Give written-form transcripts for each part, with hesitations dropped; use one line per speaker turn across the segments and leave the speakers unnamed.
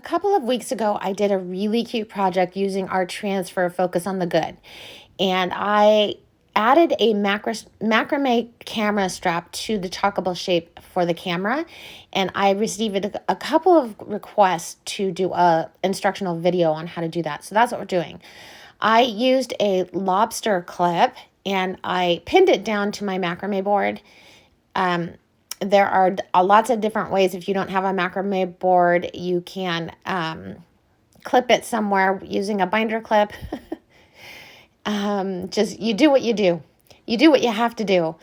couple of weeks ago, I did a really cute project using our transfer focus on the good. And I added a macrame camera strap to the chockable shape for the camera. And I received a couple of requests to do a instructional video on how to do that. So that's what we're doing. I used a lobster clip and I pinned it down to my macrame board. There are lots of different ways. If you don't have a macrame board, you can clip it somewhere using a binder clip. Just you do what you do. You do what you have to do.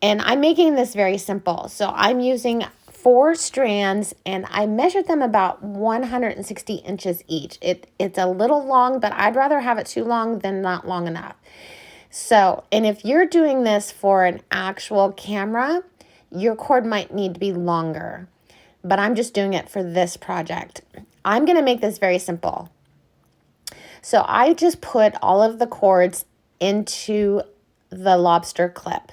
And I'm making this very simple. So I'm using 4 strands and I measured them about 160 inches each. It's a little long, but I'd rather have it too long than not long enough. So, and if you're doing this for an actual camera, your cord might need to be longer, but I'm just doing it for this project. I'm going to make this very simple. So I just put all of the cords into the lobster clip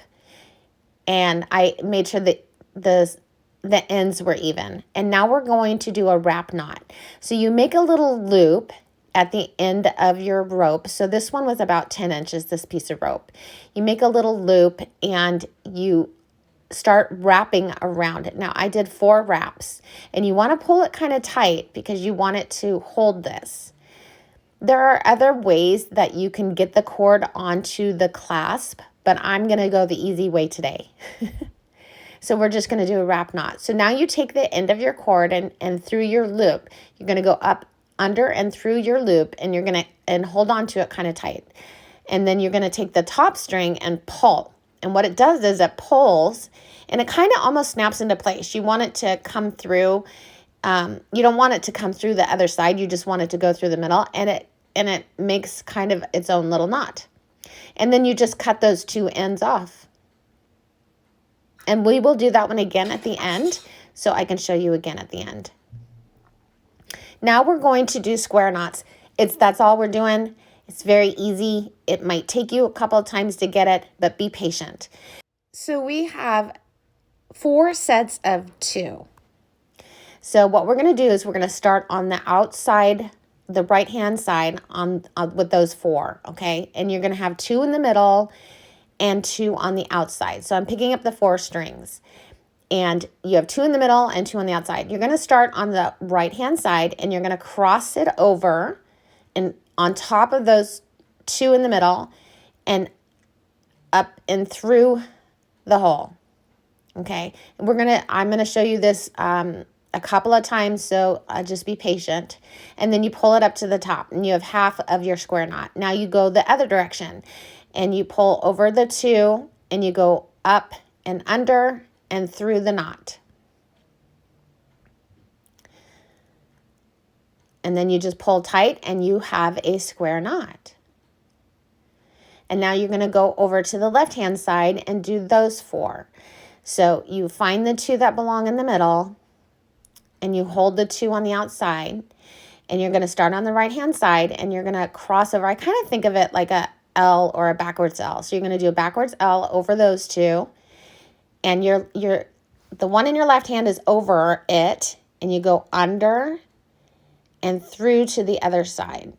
and I made sure that the ends were even. And now we're going to do a wrap knot. So you make a little loop at the end of your rope. So this one was about 10 inches, this piece of rope. You make a little loop and you start wrapping around it. Now I did 4 wraps and you want to pull it kind of tight because you want it to hold this. There are other ways that you can get the cord onto the clasp, but I'm going to go the easy way today. So we're just going to do a wrap knot. So now you take the end of your cord and through your loop, you're going to go up under and through your loop and you're going to hold on to it kind of tight. And then you're going to take the top string and pull. And what it does is it pulls and it kind of almost snaps into place. You want it to come through. You don't want it to come through the other side. You just want it to go through the middle and it makes kind of its own little knot. And then you just cut those 2 ends off. And we will do that one again at the end so I can show you again at the end. Now we're going to do square knots. That's all we're doing. It's very easy. It might take you a couple of times to get it, but be patient. So we have 4 sets of 2. So what we're going to do is we're going to start on the outside, the right-hand side with those 4, okay? And you're going to have 2 in the middle and 2 on the outside. So I'm picking up the 4 strings. And you have 2 in the middle and 2 on the outside. You're going to start on the right-hand side and you're going to cross it over and on top of those 2 in the middle and up and through the hole. Okay. And I'm going to show you this a couple of times, so just be patient. And then you pull it up to the top and you have half of your square knot. Now you go the other direction and you pull over the 2 and you go up and under and through the knot. And then you just pull tight and you have a square knot. And now you're going to go over to the left-hand side and do those 4. So you find the 2 that belong in the middle and you hold the 2 on the outside and you're going to start on the right-hand side and you're going to cross over. I kind of think of it like a L or a backwards L. So you're going to do a backwards L over those 2. And the one in your left hand is over it, and you go under and through to the other side.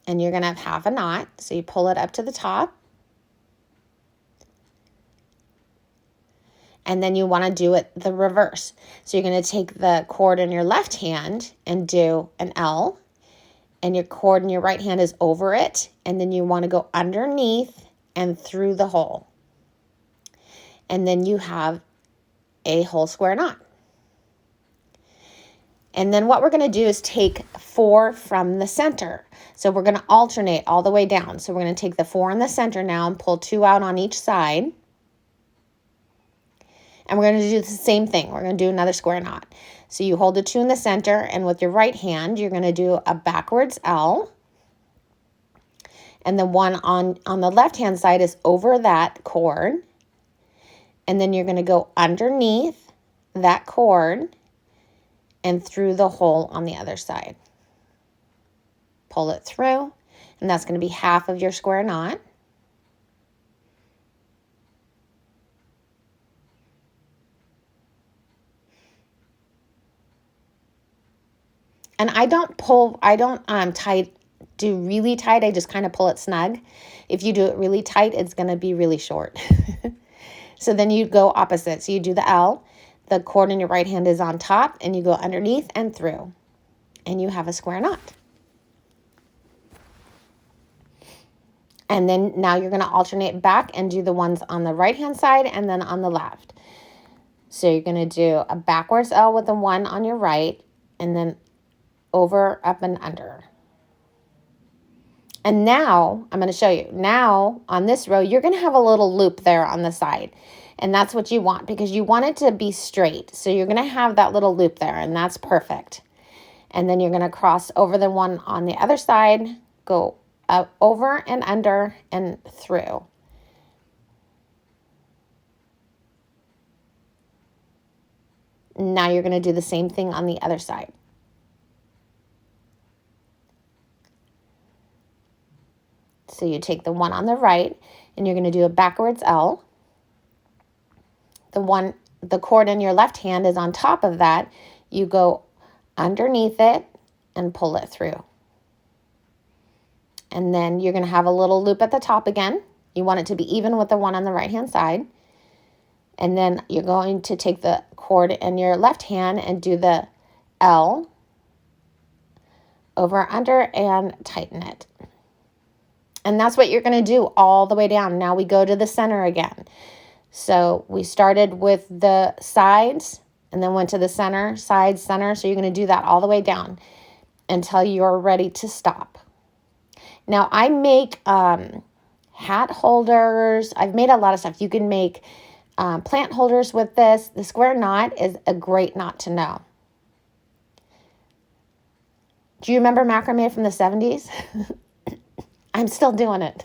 And you're going to have half a knot, so you pull it up to the top. And then you want to do it the reverse. So you're going to take the cord in your left hand and do an L, and your cord in your right hand is over it, and then you want to go underneath and through the hole. And then you have a whole square knot. And then what we're going to do is take 4 from the center. So we're going to alternate all the way down. So we're going to take the 4 in the center now and pull 2 out on each side. And we're going to do the same thing. We're going to do another square knot. So you hold the 2 in the center, and with your right hand, you're going to do a backwards L. And the one on the left-hand side is over that cord. And then you're going to go underneath that cord and through the hole on the other side. Pull it through, and that's going to be half of your square knot. And I don't do really tight. I just kind of pull it snug. If you do it really tight, it's going to be really short. So then you go opposite. So you do the L, the cord in your right hand is on top, and you go underneath and through, and you have a square knot. And then now you're going to alternate back and do the ones on the right hand side and then on the left. So you're going to do a backwards L with the one on your right, and then over, up, and under. And now I'm going to show you. Now on this row, you're going to have a little loop there on the side. And that's what you want, because you want it to be straight. So you're going to have that little loop there, and that's perfect. And then you're going to cross over the one on the other side, go over and under and through. Now you're going to do the same thing on the other side. So you take the one on the right and you're going to do a backwards L. The cord in your left hand is on top of that. You go underneath it and pull it through. And then you're going to have a little loop at the top again. You want it to be even with the one on the right hand side. And then you're going to take the cord in your left hand and do the L over, under, and tighten it. And that's what you're going to do all the way down. Now we go to the center again. So we started with the sides and then went to the center, side, center. So you're going to do that all the way down until you're ready to stop. Now I make hat holders. I've made a lot of stuff. You can make plant holders with this. The square knot is a great knot to know. Do you remember macrame from the 70s? I'm still doing it.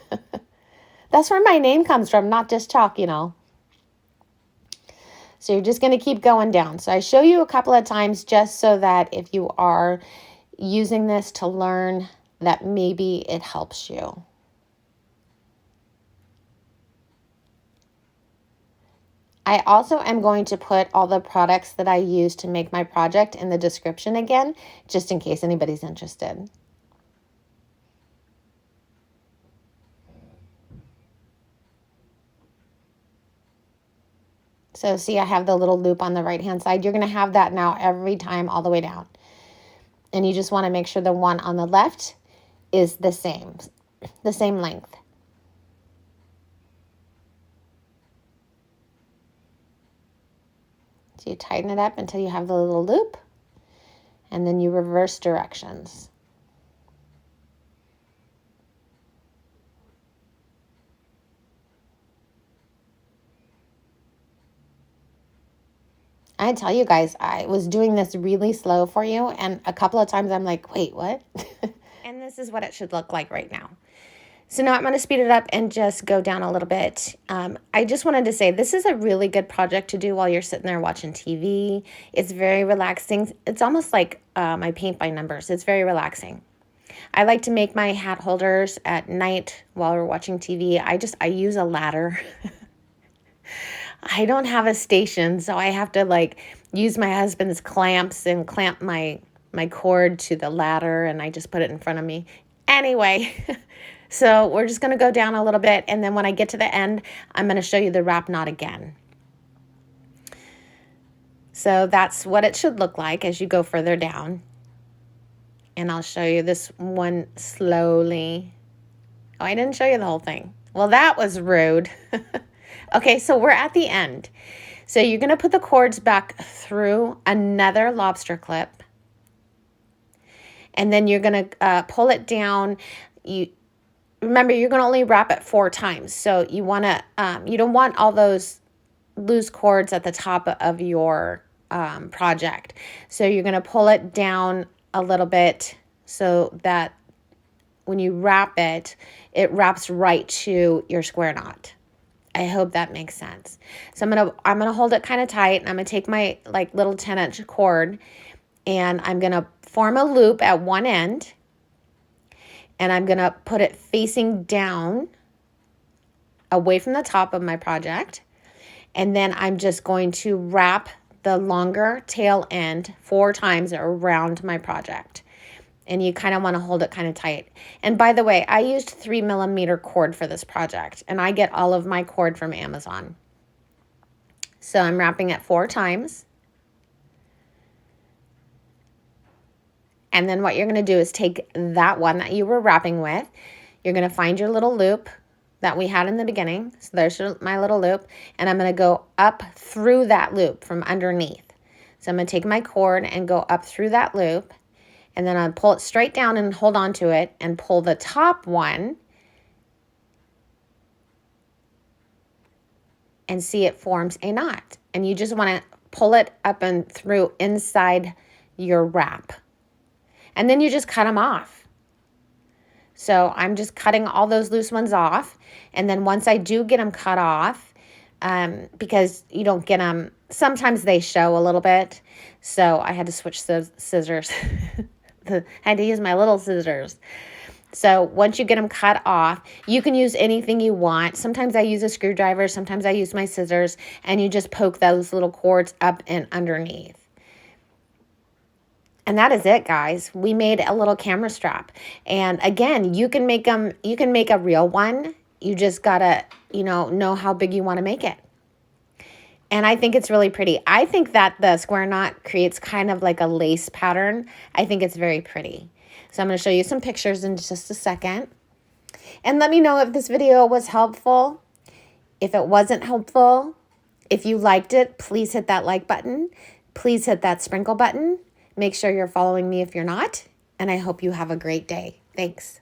That's where my name comes from, not just chalk, you know. So you're just going to keep going down. So I show you a couple of times just so that if you are using this to learn, that maybe it helps you. I also am going to put all the products that I use to make my project in the description again, just in case anybody's interested. So see, I have the little loop on the right-hand side. You're going to have that now every time all the way down. And you just want to make sure the one on the left is the same length. So you tighten it up until you have the little loop, and then you reverse directions. I tell you guys, I was doing this really slow for you, and a couple of times I'm like, wait, what? And this is what it should look like right now. So now I'm going to speed it up and just go down a little bit. I just wanted to say this is a really good project to do while you're sitting there watching TV. It's very relaxing. It's almost like my paint by numbers. It's very relaxing. I like to make my hat holders at night while we're watching TV. I use a ladder. I don't have a station, so I have to like use my husband's clamps and clamp my cord to the ladder, and I just put it in front of me. Anyway, so we're just going to go down a little bit, and then when I get to the end, I'm going to show you the wrap knot again. So that's what it should look like as you go further down. And I'll show you this one slowly. Oh, I didn't show you the whole thing. Well, that was rude. Okay, so we're at the end. So you're going to put the cords back through another lobster clip. And then you're going to pull it down. Remember, you're going to only wrap it 4 times. So you want to, you don't want all those loose cords at the top of your project. So you're going to pull it down a little bit so that when you wrap it, it wraps right to your square knot. I hope that makes sense. So I'm gonna hold it kind of tight, and I'm gonna take my like little 10-inch cord, and I'm gonna form a loop at one end, and I'm gonna put it facing down away from the top of my project, and then I'm just going to wrap the longer tail end 4 times around my project. And you kind of want to hold it kind of tight. And by the way, I used 3mm cord for this project, and I get all of my cord from Amazon. So I'm wrapping it 4 times. And then what you're going to do is take that one that you were wrapping with. You're going to find your little loop that we had in the beginning. So there's my little loop. And I'm going to go up through that loop from underneath. So I'm going to take my cord and go up through that loop. And then I'll pull it straight down and hold on to it and pull the top one. And see it forms a knot. And you just want to pull it up and through inside your wrap. And then you just cut them off. So I'm just cutting all those loose ones off. And then once I do get them cut off, because you don't get them, sometimes they show a little bit. So I had to switch scissors. I had to use my little scissors. So once you get them cut off, you can use anything you want. Sometimes I use a screwdriver. Sometimes I use my scissors. And you just poke those little cords up and underneath. And that is it, guys. We made a little camera strap. And again, you can make them, you can make a real one. You just gotta, know how big you want to make it. And I think it's really pretty. I think that the square knot creates kind of like a lace pattern. I think it's very pretty. So I'm going to show you some pictures in just a second. And let me know if this video was helpful. If it wasn't helpful, if you liked it, please hit that like button. Please hit that sprinkle button. Make sure you're following me if you're not. And I hope you have a great day. Thanks.